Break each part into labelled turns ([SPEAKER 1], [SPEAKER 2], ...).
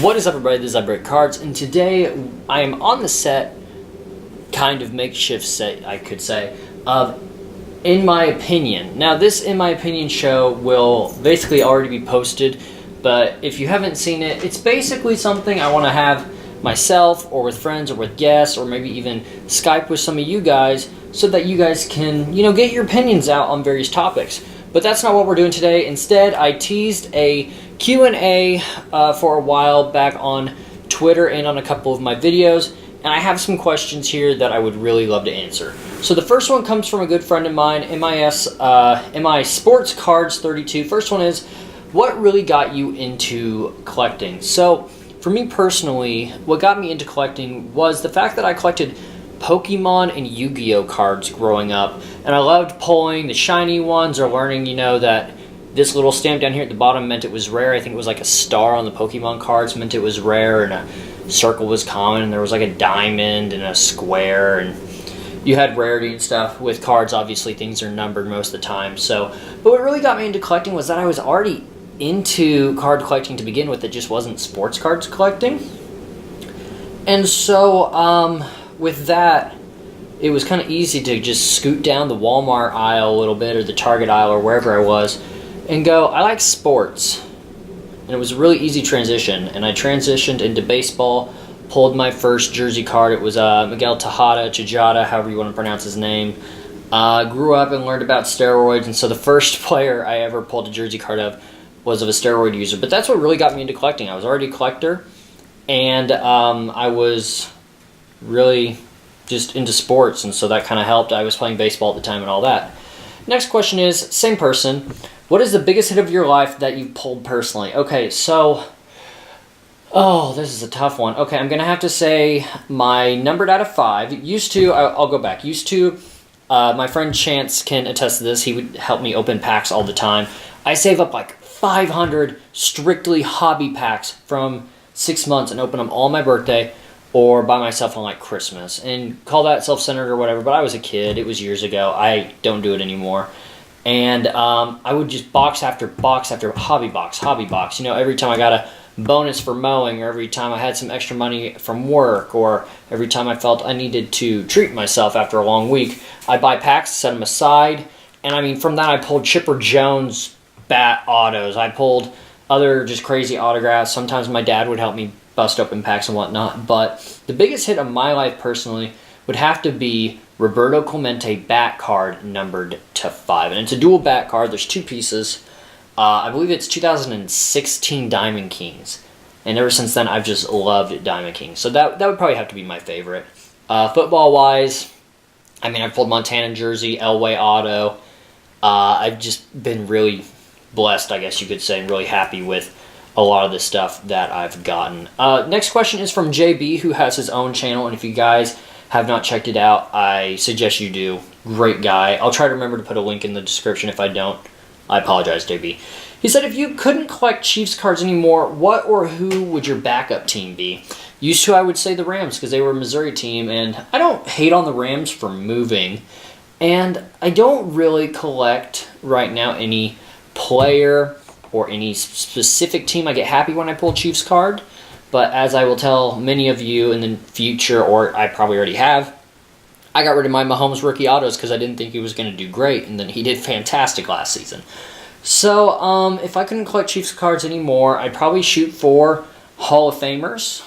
[SPEAKER 1] What is up, everybody? This is iBreak Cards, and today I am on the set, kind of makeshift set, I could say, of In My Opinion. Now, this In My Opinion show will basically already be posted, but if you haven't seen it, it's basically something I want to have myself, or with friends, or with guests, or maybe even Skype with some of you guys, so that you guys can, get your opinions out on various topics. But that's not what we're doing today. Instead, I teased a Q&A for a while back on Twitter and on a couple of my videos, and I have some questions here that I would really love to answer. So the first one comes from a good friend of mine, MI Sports Cards 32. First one is, what really got you into collecting? So for me personally, what got me into collecting was the fact that I collected Pokemon and Yu-Gi-Oh cards growing up, and I loved pulling the shiny ones or learning, that this little stamp down here at the bottom meant it was rare. I think it was like a star on the Pokemon cards meant it was rare, and a circle was common, and there was like a diamond and a square, and you had rarity and stuff. With cards, obviously things are numbered most of the time. So, but what really got me into collecting was that I was already into card collecting to begin with. It just wasn't sports cards collecting, and so with that, it was kind of easy to just scoot down the Walmart aisle a little bit, or the Target aisle, or wherever I was, and go, I like sports. And it was a really easy transition, and I transitioned into baseball, pulled my first jersey card. It was Miguel Tejada, however you want to pronounce his name. Grew up and learned about steroids, and so the first player I ever pulled a jersey card of was of a steroid user. But that's what really got me into collecting. I was already a collector, and I was really just into sports, and so that kind of helped. I was playing baseball at the time and all that. Next question is, same person, what is the biggest hit of your life that you've pulled personally? Okay, so, this is a tough one. Okay, I'm going to have to say my numbered out of 5. I'll go back. My friend Chance can attest to this. He would help me open packs all the time. I save up like 500 strictly hobby packs from 6 months and open them all on my birthday, or by myself on like Christmas, and call that self-centered or whatever, but I was a kid. It was years ago. I don't do it anymore. And I would just box after box after hobby box. Every time I got a bonus for mowing, or every time I had some extra money from work, or every time I felt I needed to treat myself after a long week, I'd buy packs, set them aside, and from that I pulled Chipper Jones bat autos. I pulled other just crazy autographs. Sometimes my dad would help me bust open packs and whatnot, but the biggest hit of my life personally would have to be Roberto Clemente bat card numbered to 5, and it's a dual bat card. There's 2 pieces. I believe it's 2016 Diamond Kings, and ever since then I've just loved Diamond Kings, so that would probably have to be my favorite. Football wise, I've pulled Montana jersey, Elway auto. I've just been really blessed, I guess you could say, and really happy with a lot of the stuff that I've gotten. Next question is from JB, who has his own channel, and if you guys have not checked it out, I suggest you do. Great guy. I'll try to remember to put a link in the description. If I don't, I apologize, JB. He said, if you couldn't collect Chiefs cards anymore, what or who would your backup team be? Used to, I would say the Rams, because they were a Missouri team, and I don't hate on the Rams for moving, and I don't really collect right now any player or any specific team. I get happy when I pull a Chiefs card, but as I will tell many of you in the future, or I probably already have, I got rid of my Mahomes rookie autos because I didn't think he was going to do great, and then he did fantastic last season. So if I couldn't collect Chiefs cards anymore, I'd probably shoot for Hall of Famers.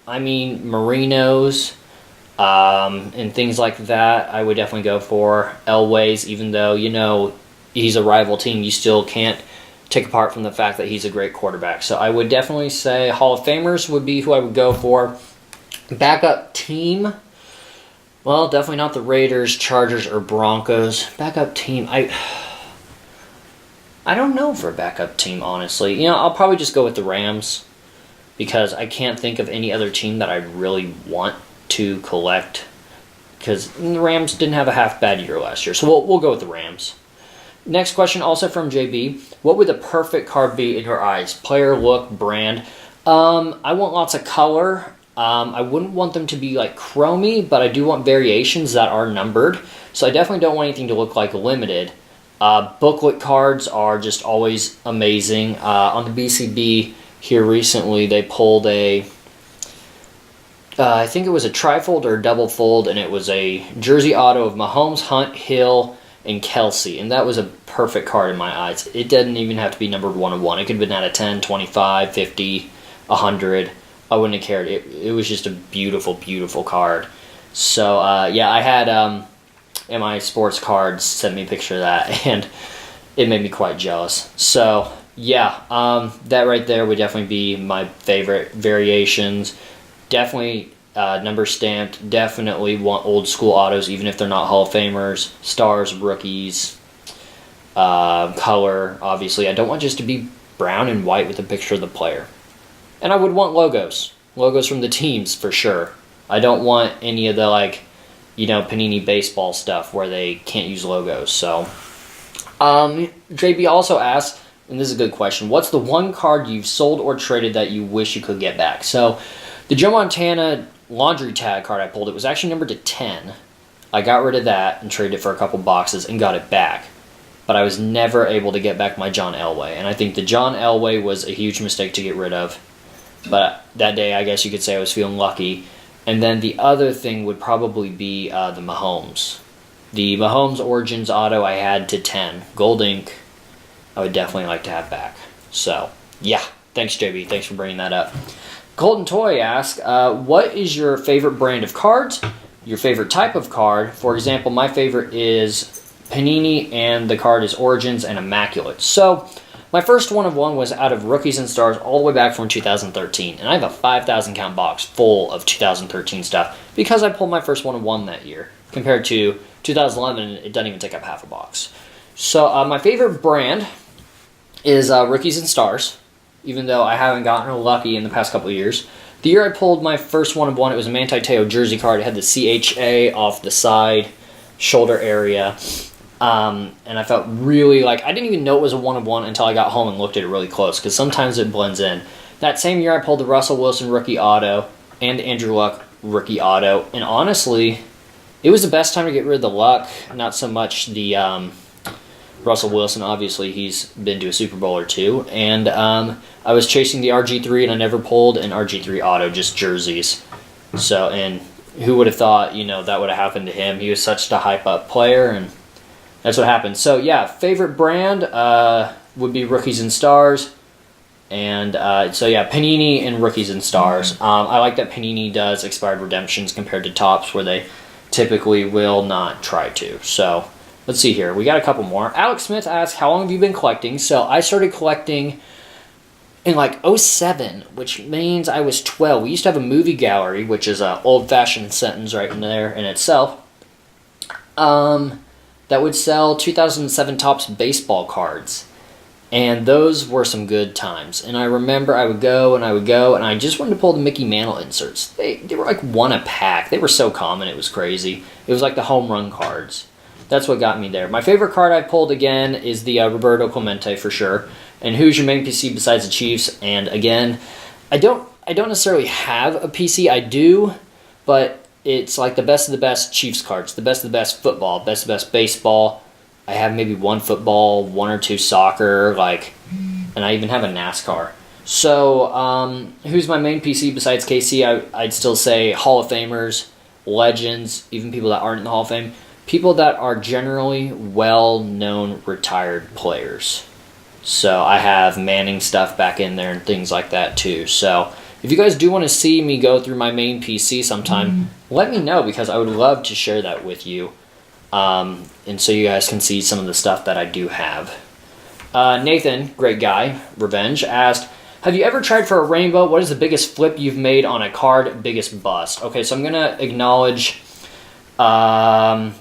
[SPEAKER 1] Marinos, and things like that. I would definitely go for Elway's, even though, he's a rival team, you still can't take apart from the fact that he's a great quarterback. So I would definitely say Hall of Famers would be who I would go for. Backup team, well, definitely not the Raiders, Chargers, or Broncos. Backup team, I don't know for a backup team, honestly. I'll probably just go with the Rams, because I can't think of any other team that I really want to collect, because the Rams didn't have a half bad year last year. So we'll go with the Rams. Next question, also from JB. What would the perfect card be in your eyes? Player, look, brand. I want lots of color. I wouldn't want them to be like chromy, but I do want variations that are numbered. So I definitely don't want anything to look like limited. Booklet cards are just always amazing. On the BCB here recently, they pulled a, I think it was a trifold or a double fold, and it was a jersey auto of Mahomes, Hunt, Hill, and Kelsey, and that was a perfect card in my eyes. It didn't even have to be numbered 1/1. It could have been out of 10, 25, 50, 100. I wouldn't have cared. It was just a beautiful, beautiful card. So, yeah, I had MI Sports Cards send me a picture of that, and it made me quite jealous. So, yeah, that right there would definitely be my favorite variations. Definitely number stamped. Definitely want old school autos, even if they're not Hall of Famers, stars, rookies, color, obviously. I don't want just to be brown and white with a picture of the player. And I would want logos. Logos from the teams, for sure. I don't want any of the, Panini baseball stuff where they can't use logos. So, JB also asked, and this is a good question, what's the one card you've sold or traded that you wish you could get back? So, the Joe Montana laundry tag card I pulled, it was actually numbered to 10. I got rid of that and traded it for a couple boxes and got it back. But I was never able to get back my John Elway. And I think the John Elway was a huge mistake to get rid of. But that day, I guess you could say I was feeling lucky. And then the other thing would probably be the Mahomes. The Mahomes Origins auto I had to 10. Gold ink, I would definitely like to have back. So, yeah. Thanks, JB. Thanks for bringing that up. Golden Toy asks, what is your favorite brand of cards? Your favorite type of card? For example, my favorite is Panini, and the card is Origins and Immaculate. So, my first 1/1 was out of Rookies and Stars all the way back from 2013. And I have a 5,000 count box full of 2013 stuff because I pulled my first 1/1 that year. Compared to 2011, it doesn't even take up half a box. So my favorite brand is Rookies and Stars, even though I haven't gotten lucky in the past couple of years. The year I pulled my first 1/1, it was a Manti Te'o jersey card. It had the CHA off the side, shoulder area. And I felt really I didn't even know it was a 1/1 until I got home and looked at it really close, because sometimes it blends in. That same year I pulled the Russell Wilson rookie auto and Andrew Luck rookie auto, and honestly, it was the best time to get rid of the Luck, not so much the Russell Wilson. Obviously, he's been to a Super Bowl or two, and I was chasing the RG3, and I never pulled an RG3 auto, just jerseys. So, and who would have thought, that would have happened to him? He was such a hype-up player, and that's what happened. So, yeah, favorite brand would be Rookies and Stars. And so, yeah, Panini and Rookies and Stars. I like that Panini does expired redemptions compared to Topps, where they typically will not try to. So, let's see here. We got a couple more. Alex Smith asks, how long have you been collecting? So, I started collecting in '07, which means I was 12. We used to have a movie gallery, which is an old-fashioned sentence right in there in itself. That would sell 2007 Topps baseball cards. And those were some good times. And I remember I would go, and I just wanted to pull the Mickey Mantle inserts. They were like one a pack. They were so common, it was crazy. It was like the home run cards. That's what got me there. My favorite card I pulled, again, is the Roberto Clemente, for sure. And who's your main PC besides the Chiefs? And again, I don't necessarily have a PC. I do, but it's like the best of the best Chiefs cards, the best of the best football, best of the best baseball. I have maybe one football, one or two soccer, and I even have a NASCAR. So, who's my main PC besides KC? I'd still say Hall of Famers, legends, even people that aren't in the Hall of Fame. People that are generally well-known retired players. So, I have Manning stuff back in there and things like that, too. So, if you guys do want to see me go through my main PC sometime, let me know, because I would love to share that with you. And so you guys can see some of the stuff that I do have. Nathan, great guy, Revenge, asked, have you ever tried for a rainbow? What is the biggest flip you've made on a card, biggest bust? Okay, so I'm going to acknowledge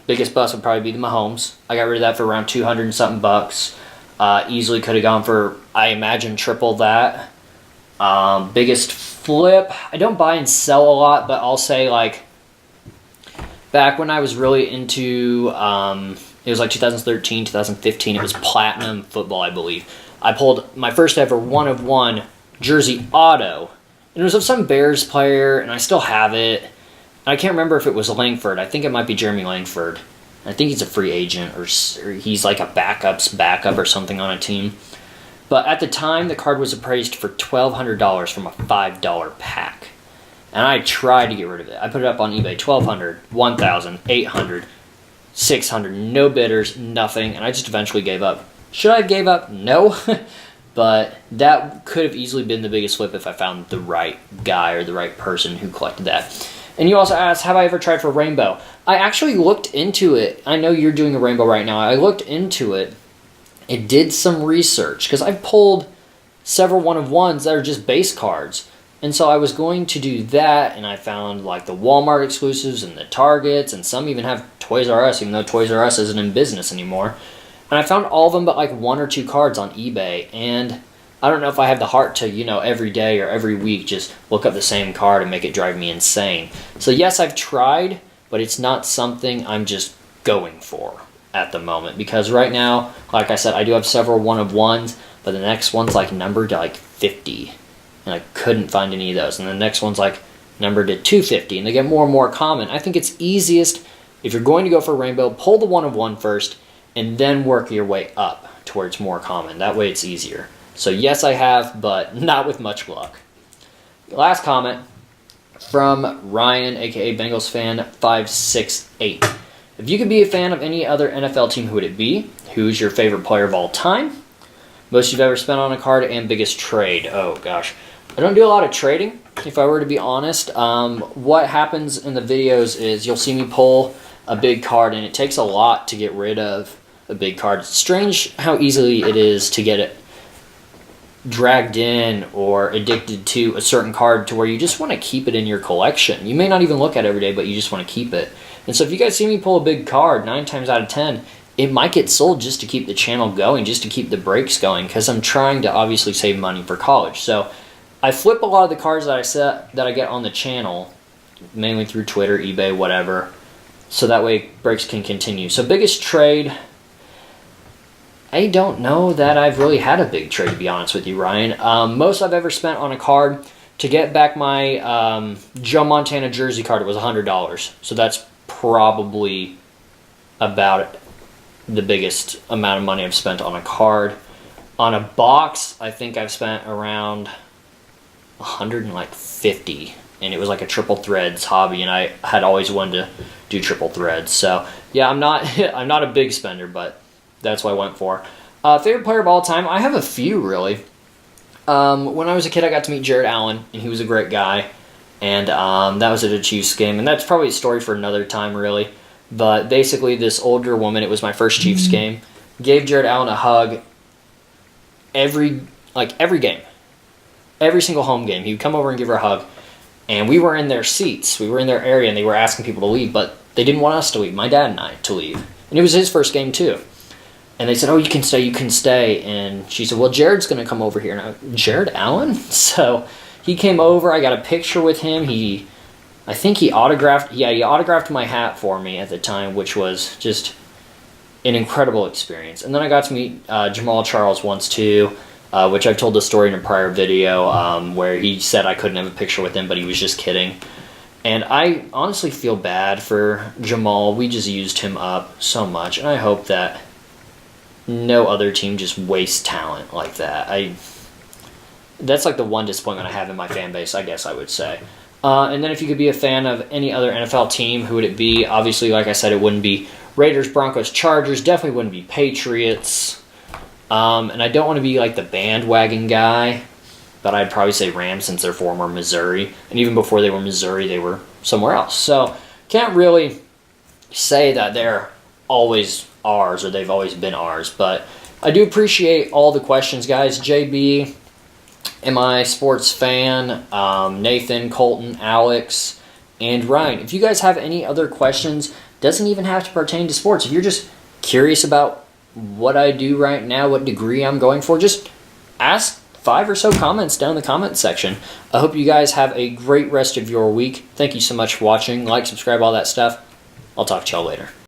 [SPEAKER 1] biggest bust would probably be the Mahomes. I got rid of that for around 200 and something bucks. Easily could have gone for, I imagine, triple that. Biggest flip, I don't buy and sell a lot, but I'll say back when I was really into, it was 2013, 2015, it was Platinum Football, I believe. I pulled my first ever 1/1 jersey auto, and it was of some Bears player, and I still have it. I can't remember if it was Langford. I think it might be Jeremy Langford. I think he's a free agent, or he's like a backup or something on a team. But at the time, the card was appraised for $1,200 from a $5 pack. And I tried to get rid of it. I put it up on eBay, $1,200, $1,000, $800, $600, no bidders, nothing, and I just eventually gave up. Should I have gave up? No. But that could have easily been the biggest flip if I found the right guy or the right person who collected that. And you also asked, have I ever tried for Rainbow? I actually looked into it. I know you're doing a Rainbow right now. I looked into it. It did some research because I've pulled several one-of-ones that are just base cards. And so I was going to do that, and I found like the Walmart exclusives and the Targets, and some even have Toys R Us, even though Toys R Us isn't in business anymore. And I found all of them but like 1 or 2 cards on eBay, and I don't know if I have the heart to, every day or every week just look up the same card and make it drive me insane. So yes, I've tried, but it's not something I'm just going for at the moment. Because right now, like I said, I do have several one-of-ones, but the next one's like numbered to like 50. And I couldn't find any of those. And the next one's like numbered to 250, and they get more and more common. I think it's easiest, if you're going to go for Rainbow, pull the one-of-one first, and then work your way up towards more common. That way it's easier. So yes, I have, but not with much luck. Last comment from Ryan, aka Bengals fan 568. If you could be a fan of any other NFL team, who would it be? Who's your favorite player of all time? Most you've ever spent on a card, and biggest trade? Oh gosh, I don't do a lot of trading, if I were to be honest. What happens in the videos is you'll see me pull a big card, and it takes a lot to get rid of a big card. It's strange how easily it is to get it dragged in or addicted to a certain card to where you just want to keep it in your collection. You may not even look at it every day, but you just want to keep it. And so if you guys see me pull a big card, 9 times out of 10, it might get sold just to keep the channel going, just to keep the breaks going, because I'm trying to obviously save money for college. So I flip a lot of the cards that I get on the channel, mainly through Twitter, eBay, whatever, so that way breaks can continue. So biggest trade, I don't know that I've really had a big trade, to be honest with you, Ryan. Most I've ever spent on a card to get back my Joe Montana jersey card, it was $100. So that's probably about the biggest amount of money I've spent on a card. On a box, I think I've spent around $150, and it was like a triple threads hobby, and I had always wanted to do triple threads. So yeah, I'm not I'm not a big spender, but that's what I went for. Favorite player of all time? I have a few, really. When I was a kid, I got to meet Jared Allen, and he was a great guy. And that was at a Chiefs game, and that's probably a story for another time, really. But basically, this older woman, it was my first Chiefs game, gave Jared Allen a hug every game. Every single home game. He would come over and give her a hug. And we were in their seats. We were in their area, and they were asking people to leave, but they didn't want us to leave, my dad and I, to leave. And it was his first game, too. And they said, oh, you can stay. And she said, well, Jared's going to come over here. And Jared Allen? So he came over. I got a picture with him. I think he autographed my hat for me at the time, which was just an incredible experience. And then I got to meet Jamal Charles once, too, which I've told the story in a prior video where he said I couldn't have a picture with him, but he was just kidding. And I honestly feel bad for Jamal. We just used him up so much, and I hope that no other team just wastes talent like that. That's like the one disappointment I have in my fan base, I guess I would say. And then if you could be a fan of any other NFL team, who would it be? Obviously, like I said, it wouldn't be Raiders, Broncos, Chargers. Definitely wouldn't be Patriots. And I don't want to be like the bandwagon guy, but I'd probably say Rams, since they're former Missouri. And even before they were Missouri, they were somewhere else. So can't really say that they're always ours or they've always been ours. But I do appreciate all the questions, guys. JB, am I a sports fan? Nathan, Colton, Alex, and Ryan. If you guys have any other questions, doesn't even have to pertain to sports. If you're just curious about what I do right now, what degree I'm going for, just ask 5 or so comments down in the comment section. I hope you guys have a great rest of your week. Thank you so much for watching. Like, subscribe, all that stuff. I'll talk to y'all later.